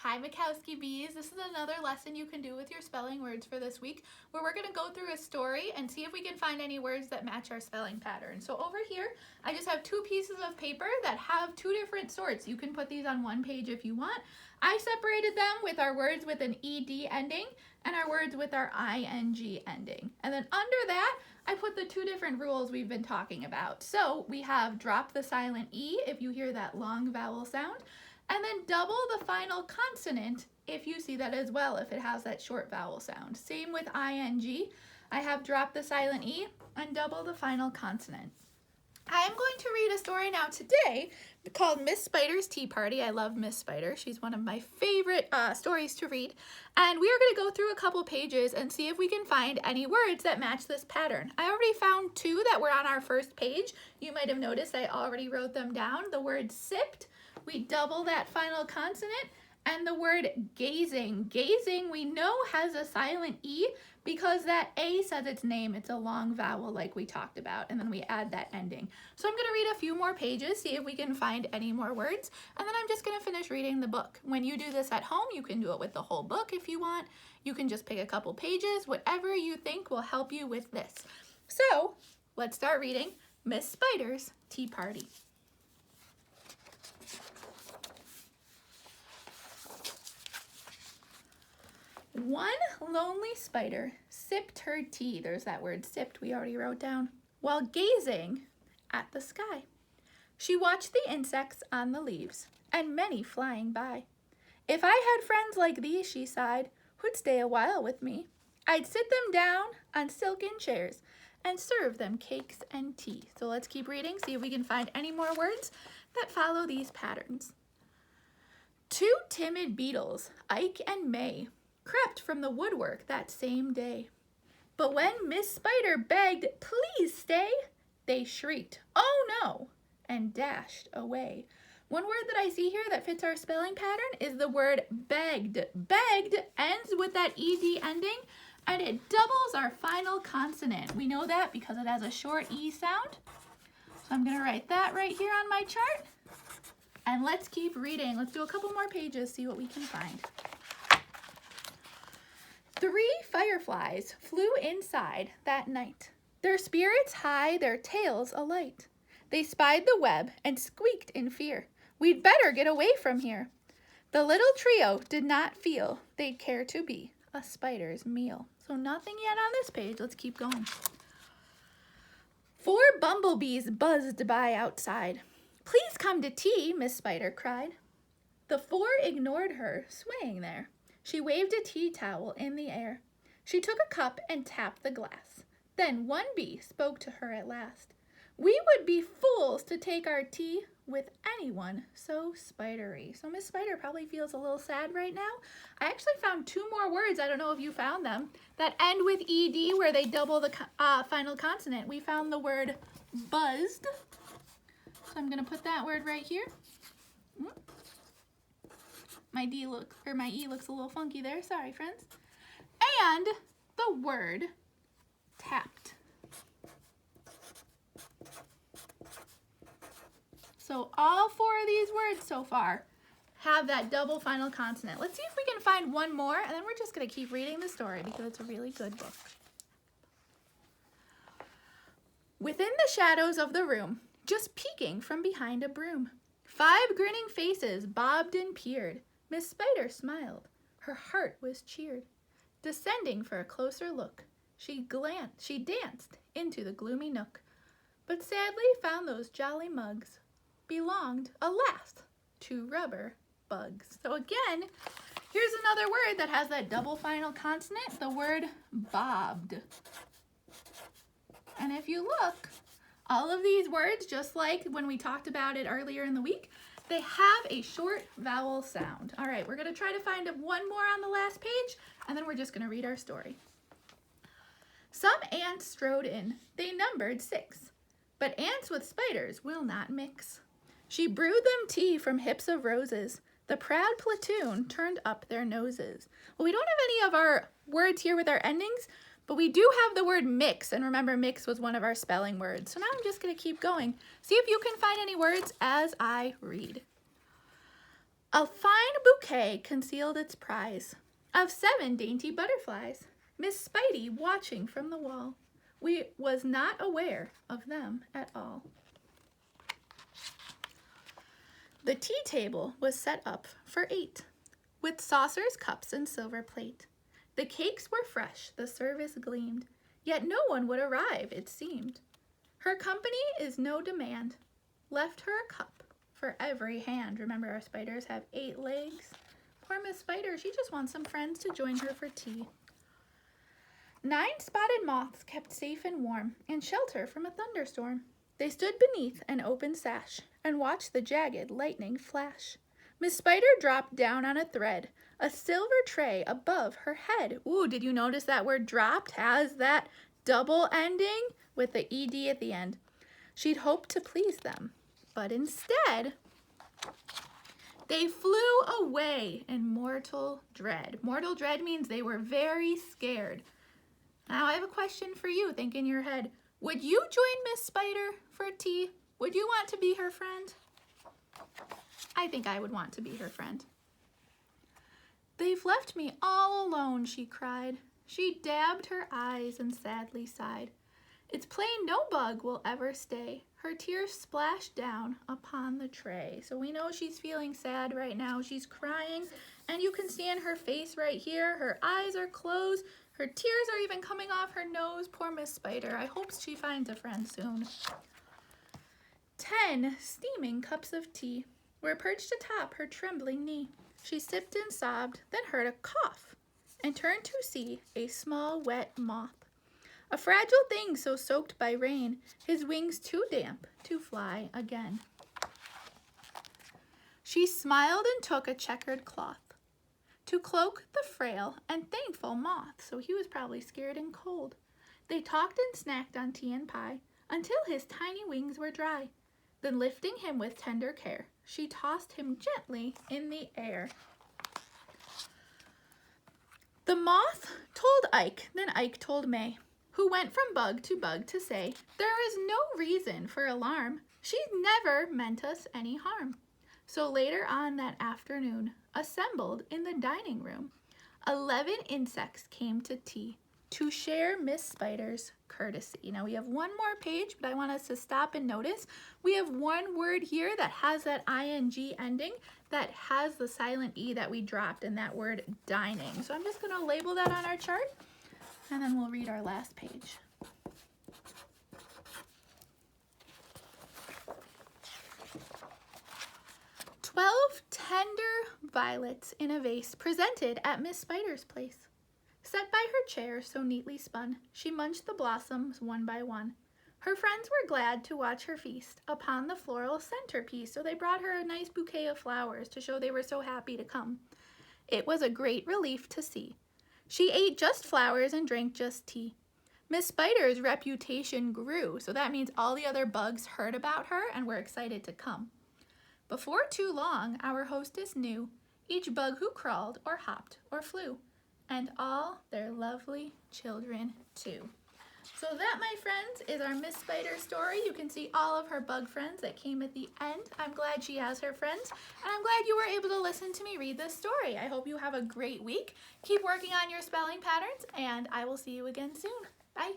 Hi Mikowski Bees. This is another lesson you can do with your spelling words for this week where we're going to go through a story and see if we can find any words that match our spelling pattern. So over here I just have two pieces of paper that have two different sorts. You can put these on one page if you want. I separated them with our words with an ED ending and our words with our ING ending. And then under that I put the two different rules we've been talking about. So we have drop the silent E if you hear that long vowel sound, and then double the final consonant if you see that as well, if it has that short vowel sound. Same with ING. I have drop the silent E and double the final consonant. I am going to read a story now today called Miss Spider's Tea Party. I love Miss Spider. She's one of my favorite stories to read. And we are going to go through a couple pages and see if we can find any words that match this pattern. I already found two that were on our first page. You might have noticed I already wrote them down. The word sipped, we double that final consonant, and the word gazing. Gazing we know has a silent E because that A says its name. It's a long vowel like we talked about, and then we add that ending. So I'm going to read a few more pages, see if we can find any more words, and then I'm just going to finish reading the book. When you do this at home, you can do it with the whole book if you want. You can just pick a couple pages, whatever you think will help you with this. So let's start reading Miss Spider's Tea Party. One lonely spider sipped her tea, there's that word sipped we already wrote down, while gazing at the sky. She watched the insects on the leaves and many flying by. If I had friends like these, she sighed, who'd stay a while with me, I'd sit them down on silken chairs and serve them cakes and tea. So let's keep reading, see if we can find any more words that follow these patterns. Two timid beetles, Ike and May, crept from the woodwork that same day. But when Miss Spider begged, please stay, they shrieked, oh no, and dashed away. One word that I see here that fits our spelling pattern is the word begged. Begged ends with that ED ending, and it doubles our final consonant. We know that because it has a short E sound. So I'm going to write that right here on my chart. And let's keep reading. Let's do a couple more pages, see what we can find. 3 fireflies flew inside that night, their spirits high, their tails alight. They spied the web and squeaked in fear, we'd better get away from here. The little trio did not feel they'd care to be a spider's meal. So nothing yet on this page. Let's keep going. 4 bumblebees buzzed by outside. Please come to tea, Miss Spider cried. The 4 ignored her, swaying there. She waved a tea towel in the air. She took a cup and tapped the glass. Then one bee spoke to her at last. We would be fools to take our tea with anyone so spidery. So Miss Spider probably feels a little sad right now. I actually found 2 more words, I don't know if you found them, that end with ED where they double the final consonant. We found the word buzzed. So I'm going to put that word right here. My E looks a little funky there. Sorry, friends. And the word tapped. So all 4 of these words so far have that double final consonant. Let's see if we can find one more, and then we're just going to keep reading the story because it's a really good book. Within the shadows of the room, just peeking from behind a broom, 5 grinning faces bobbed and peered. Miss Spider smiled. Her heart was cheered. Descending for a closer look, she danced into the gloomy nook, but sadly found those jolly mugs belonged, alas, to rubber bugs. So again, here's another word that has that double final consonant, the word bobbed. And if you look, all of these words, just like when we talked about it earlier in the week, they have a short vowel sound. All right, we're going to try to find one more on the last page, and then we're just going to read our story. Some ants strode in. They numbered 6. But ants with spiders will not mix. She brewed them tea from hips of roses. The proud platoon turned up their noses. Well, we don't have any of our words here with our endings, but we do have the word mix, and remember mix was one of our spelling words. So now I'm just going to keep going. See if you can find any words as I read. A fine bouquet concealed its prize of 7 dainty butterflies. Miss Spidey, watching from the wall, was not aware of them at all. The tea table was set up for 8, with saucers, cups, and silver plate. The cakes were fresh, the service gleamed, yet no one would arrive, it seemed. Her company is no demand. Left her a cup for every hand. Remember, our spiders have 8 legs. Poor Miss Spider, she just wants some friends to join her for tea. 9 spotted moths kept safe and warm in shelter from a thunderstorm. They stood beneath an open sash and watched the jagged lightning flash. Miss Spider dropped down on a thread, a silver tray above her head. Ooh, did you notice that word dropped has that double ending with the ED at the end? She'd hoped to please them, but instead, they flew away in mortal dread. Mortal dread means they were very scared. Now I have a question for you. Think in your head, would you join Miss Spider for tea? Would you want to be her friend? I think I would want to be her friend. They've left me all alone, she cried. She dabbed her eyes and sadly sighed. It's plain no bug will ever stay. Her tears splashed down upon the tray. So we know she's feeling sad right now. She's crying, and you can see in her face right here, her eyes are closed. Her tears are even coming off her nose. Poor Miss Spider. I hope she finds a friend soon. 10 steaming cups of tea were perched atop her trembling knee. She sipped and sobbed, then heard a cough, and turned to see a small wet moth. A fragile thing so soaked by rain, his wings too damp to fly again. She smiled and took a checkered cloth to cloak the frail and thankful moth, so he was probably scared and cold. They talked and snacked on tea and pie until his tiny wings were dry. Then lifting him with tender care, she tossed him gently in the air. The moth told Ike, then Ike told May, who went from bug to say, there is no reason for alarm. She never meant us any harm. So later on that afternoon, assembled in the dining room, 11 insects came to tea to share Miss Spider's courtesy. Now we have one more page, but I want us to stop and notice. We have one word here that has that ing ending that has the silent E that we dropped in that word dining. So I'm just going to label that on our chart, and then we'll read our last page. "12 tender violets in a vase presented at Miss Spider's place. Set by her chair so neatly spun, she munched the blossoms one by one. Her friends were glad to watch her feast upon the floral centerpiece, so they brought her a nice bouquet of flowers to show they were so happy to come. It was a great relief to see. She ate just flowers and drank just tea. Miss Spider's reputation grew, so that means all the other bugs heard about her and were excited to come. Before too long, our hostess knew each bug who crawled or hopped or flew, and all their lovely children too." So that, my friends, is our Miss Spider story. You can see all of her bug friends that came at the end. I'm glad she has her friends, and I'm glad you were able to listen to me read this story. I hope you have a great week. Keep working on your spelling patterns, and I will see you again soon. Bye.